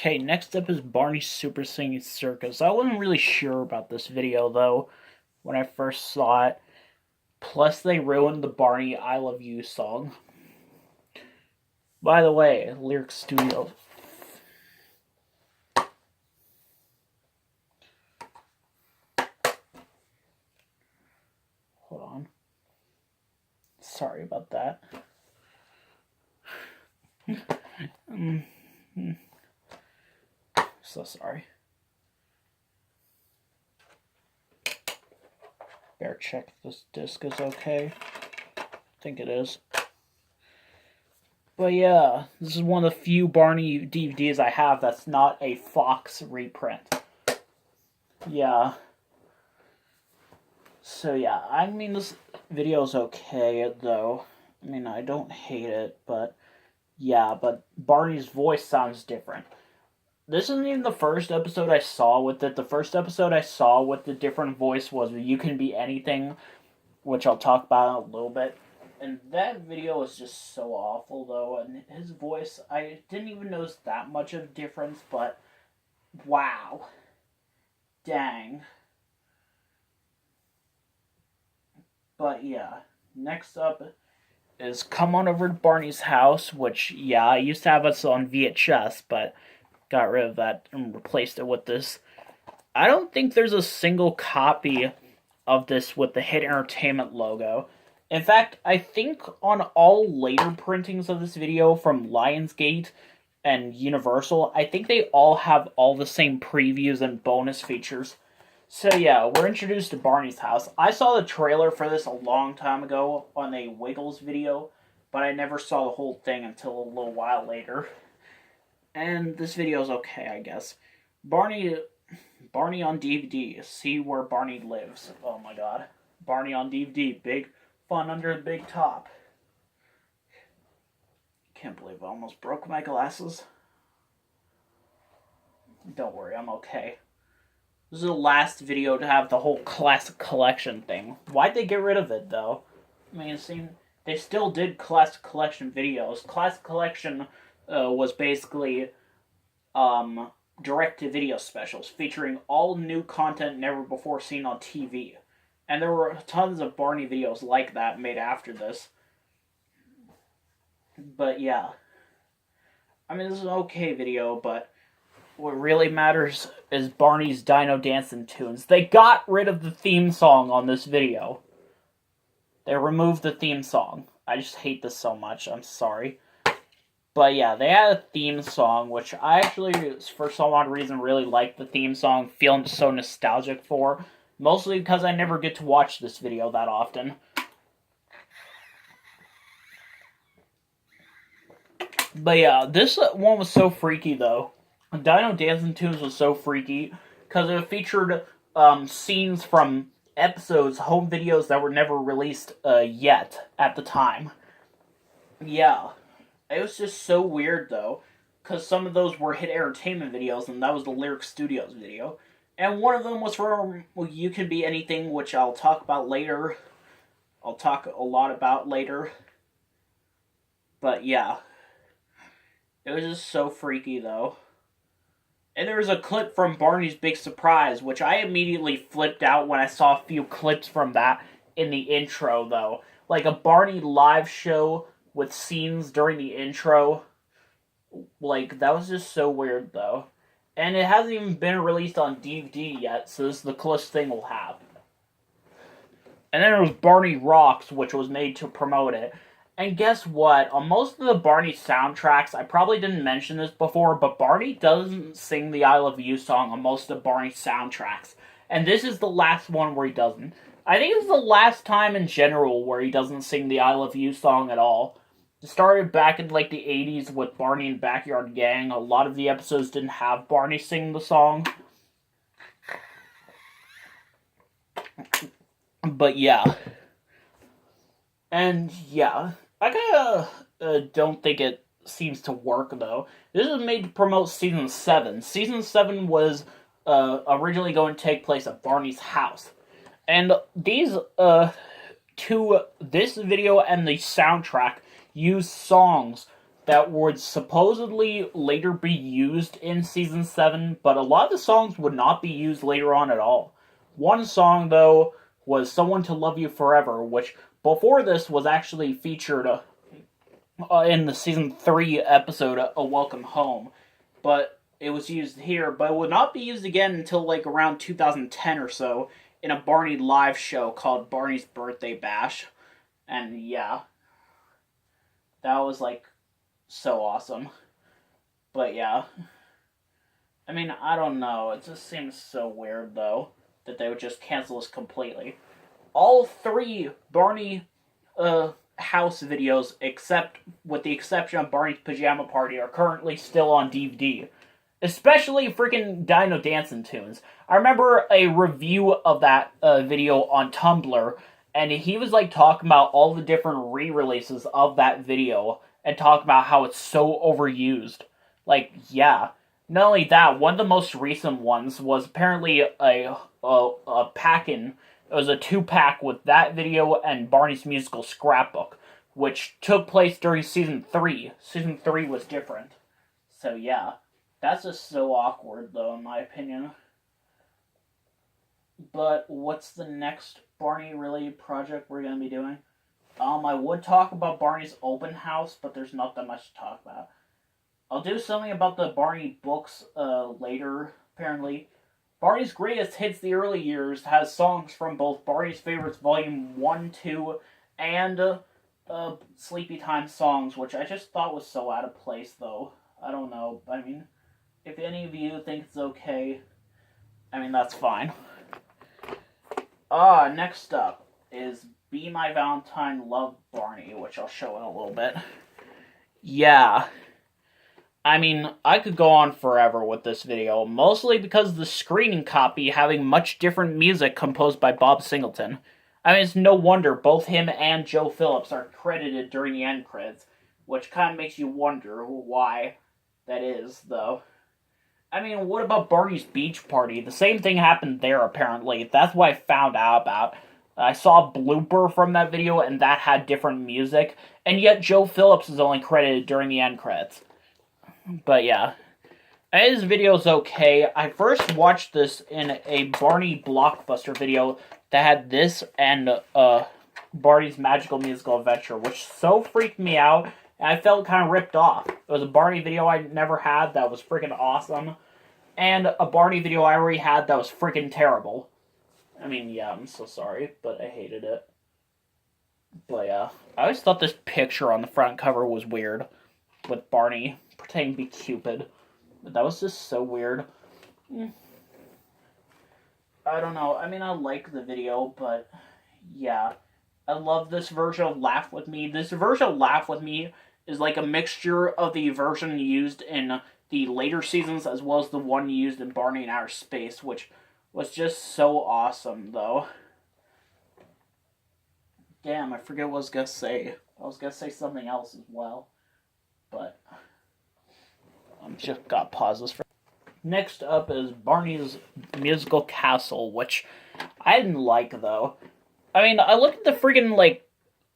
Okay, next up is Barney Super Singing Circus. I wasn't really sure about this video though when I first saw it. Plus, they ruined the Barney I Love You song. By the way, Lyric Studio. Hold on. Sorry about that. So sorry. Better check if this disc is okay. I think it is. But yeah, this is one of the few Barney DVDs I have that's not a Fox reprint. Yeah. So yeah, I mean, this video's okay, though. I mean, I don't hate it, but yeah, but Barney's voice sounds different. This isn't even the first episode I saw with it. The first episode I saw with the different voice was You Can Be Anything, which I'll talk about in a little bit. And that video was just so awful, though. And his voice, I didn't even notice that much of a difference, but wow. Dang. But yeah, next up is Come On Over to Barney's House, which, yeah, I used to have us on VHS, but got rid of that and replaced it with this. I don't think there's a single copy of this with the Hit Entertainment logo. In fact, I think on all later printings of this video from Lionsgate and Universal, I think they all have all the same previews and bonus features. So yeah, we're introduced to Barney's house. I saw the trailer for this a long time ago on a Wiggles video, but I never saw the whole thing until a little while later. And this video is okay, I guess. Barney on DVD. See where Barney lives. Oh my god. Barney on DVD. Big fun under the big top. Can't believe I almost broke my glasses. Don't worry, I'm okay. This is the last video to have the whole classic collection thing. Why'd they get rid of it, though? I mean, it seemed they still did classic collection videos. Classic collection was basically direct-to-video specials featuring all new content never before seen on TV. And there were tons of Barney videos like that made after this. But yeah. I mean, this is an okay video, but what really matters is Barney's Dino Dancing tunes. They got rid of the theme song on this video. They removed the theme song. I just hate this so much. I'm sorry. But yeah, they had a theme song, which I actually, for some odd reason, really like the theme song. Feeling so nostalgic for. Mostly because I never get to watch this video that often. But yeah, this one was so freaky, though. Dino Dancing Tunes was so freaky because it featured scenes from episodes, home videos that were never released yet at the time. Yeah. It was just so weird, though, because some of those were Hit Entertainment videos, and that was the Lyric Studios video. And one of them was from You Can Be Anything, which I'll talk about later. I'll talk a lot about later. But yeah. It was just so freaky, though. And there was a clip from Barney's Big Surprise, which I immediately flipped out when I saw a few clips from that in the intro, though. Like a Barney live show with scenes during the intro. Like, that was just so weird, though. And it hasn't even been released on DVD yet, so this is the closest thing we'll have. And then there was Barney Rocks, which was made to promote it. And guess what? On most of the Barney soundtracks, I probably didn't mention this before, but Barney doesn't sing the I Love You song on most of Barney's soundtracks. And this is the last one where he doesn't. I think it's the last time in general where he doesn't sing the I Love You song at all. It started back in like the 80s with Barney and Backyard Gang. A lot of the episodes didn't have Barney sing the song. But yeah. And yeah. I kinda don't think it seems to work, though. This was made to promote Season 7. Season 7 was originally going to take place at Barney's house. And these this video and the soundtrack use songs that would supposedly later be used in Season 7, but a lot of the songs would not be used later on at all. One song, though, was Someone to Love You Forever, which before this was actually featured in the Season 3 episode, A Welcome Home. But it was used here, but it would not be used again until like around 2010 or so in a Barney live show called Barney's Birthday Bash. And yeah, that was like so awesome. But yeah, I mean, I don't know. It just seems so weird though that they would just cancel this completely. All 3 Barney House videos, except with the exception of Barney's Pajama Party, are currently still on DVD. Especially freaking Dino Dancing Tunes. I remember a review of that video on Tumblr, and he was like talking about all the different re-releases of that video, and talking about how it's so overused. Like, yeah. Not only that, one of the most recent ones was apparently a pack-in. It was a 2-pack with that video and Barney's Musical Scrapbook, which took place during Season 3. Season 3 was different. So yeah. That's just so awkward, though, in my opinion. But what's the next Barney-related project we're going to be doing? I would talk about Barney's open house, but there's not that much to talk about. I'll do something about the Barney books later, apparently. Barney's Greatest Hits the Early Years has songs from both Barney's Favorites Volume 1, 2, and Sleepy Time songs, which I just thought was so out of place, though. I don't know. I mean, if any of you think it's okay, I mean, that's fine. Next up is Be My Valentine, Love Barney, which I'll show in a little bit. Yeah. I mean, I could go on forever with this video, mostly because of the screening copy having much different music composed by Bob Singleton. I mean, it's no wonder both him and Joe Phillips are credited during the end credits, which kind of makes you wonder why that is, though. I mean, what about Barney's Beach Party? The same thing happened there, apparently. That's what I found out about. I saw a blooper from that video, and that had different music, and yet Joe Phillips is only credited during the end credits. But yeah, this video's okay. I first watched this in a Barney Blockbuster video that had this and Barney's Magical Musical Adventure, which so freaked me out, and I felt kind of ripped off. It was a Barney video I never had that was freaking awesome, and a Barney video I already had that was freaking terrible. I mean, yeah, I'm so sorry, but I hated it. But yeah, I always thought this picture on the front cover was weird, with Barney pretending to be Cupid. But that was just so weird. I don't know, I mean, I like the video, but yeah. I love this version of Laugh With Me. This version of Laugh With Me is like a mixture of the version used in the later seasons as well as the one used in Barney in Outer Space, which was just so awesome, though. Damn, I forget what I was going to say. I was going to say something else as well. But I'm just got pauses for. Next up is Barney's Musical Castle, which I didn't like, though. I mean, I looked at the freaking, like,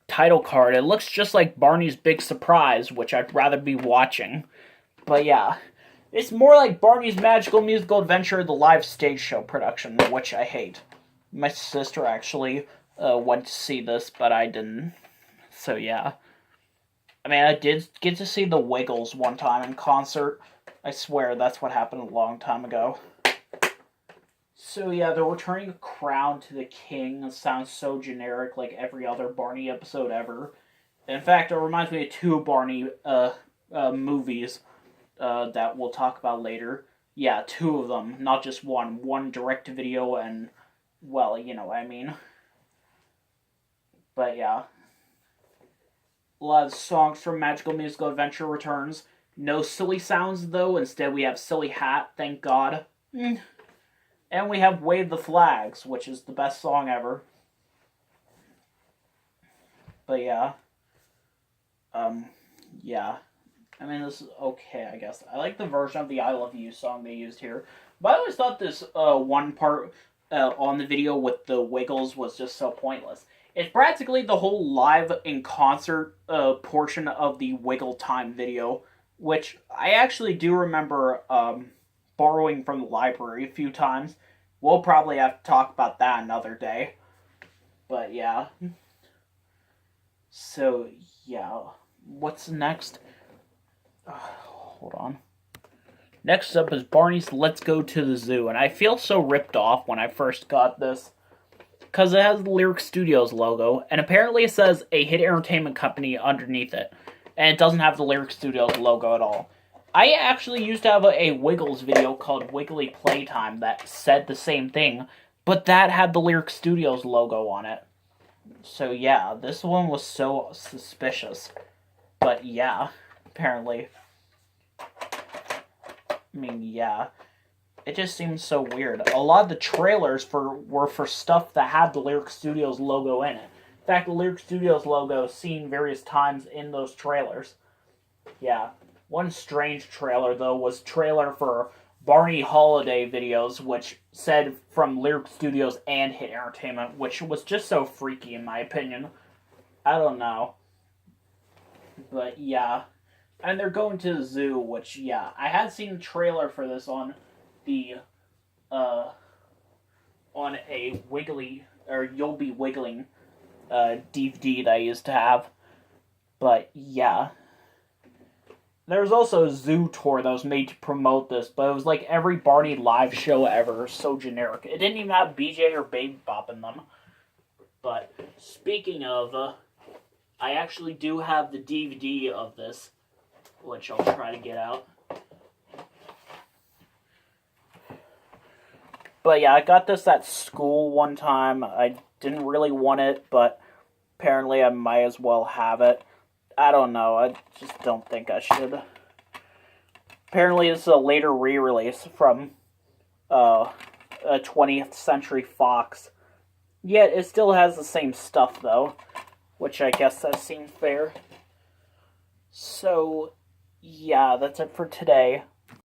title card. It looks just like Barney's Big Surprise, which I'd rather be watching. But yeah, it's more like Barney's Magical Musical Adventure, the live stage show production, which I hate. My sister actually went to see this, but I didn't. So yeah. I mean, I did get to see the Wiggles one time in concert. I swear that's what happened a long time ago. So yeah, they're returning a crown to the king. It sounds so generic, like every other Barney episode ever. In fact, it reminds me of 2 Barney movies that we'll talk about later. Yeah, 2 of them, not just one. One direct-to-video and, well, you know what I mean. But yeah. A lot of songs from Magical Musical Adventure returns. No silly sounds, though. Instead, we have Silly Hat, thank God. And we have Wave the Flags, which is the best song ever. But yeah. Yeah. I mean, this is okay, I guess. I like the version of the I Love You song they used here. But I always thought this one part on the video with the Wiggles was just so pointless. It's practically the whole live in concert portion of the Wiggle Time video, which I actually do remember borrowing from the library a few times. We'll probably have to talk about that another day. But yeah. So, yeah. What's next? Hold on. Next up is Barney's Let's Go to the Zoo, and I feel so ripped off when I first got this, because it has the Lyric Studios logo, and apparently it says a hit entertainment company underneath it, and it doesn't have the Lyric Studios logo at all. I actually used to have a Wiggles video called Wiggly Playtime that said the same thing, but that had the Lyric Studios logo on it. So yeah, this one was so suspicious. But yeah, apparently. I mean, yeah. It just seems so weird. A lot of the trailers were for stuff that had the Lyric Studios logo in it. In fact, the Lyric Studios logo is seen various times in those trailers. Yeah. One strange trailer, though, was trailer for Barney holiday videos, which said from Lyric Studios and Hit Entertainment, which was just so freaky in my opinion. I don't know. But yeah. And they're going to the zoo, which, yeah. I had seen the trailer for this on the, on a Wiggly, or You'll Be Wiggling, DVD that I used to have. But yeah. There was also a zoo tour that was made to promote this, but it was like every Barney live show ever, so generic. It didn't even have BJ or Baby Bop in them. But speaking of, I actually do have the DVD of this, which I'll try to get out. But yeah, I got this at school one time. I didn't really want it, but apparently I might as well have it. I don't know, I just don't think I should. Apparently this is a later re-release from a 20th Century Fox. Yet it still has the same stuff though, which I guess that seems fair. So, yeah, that's it for today.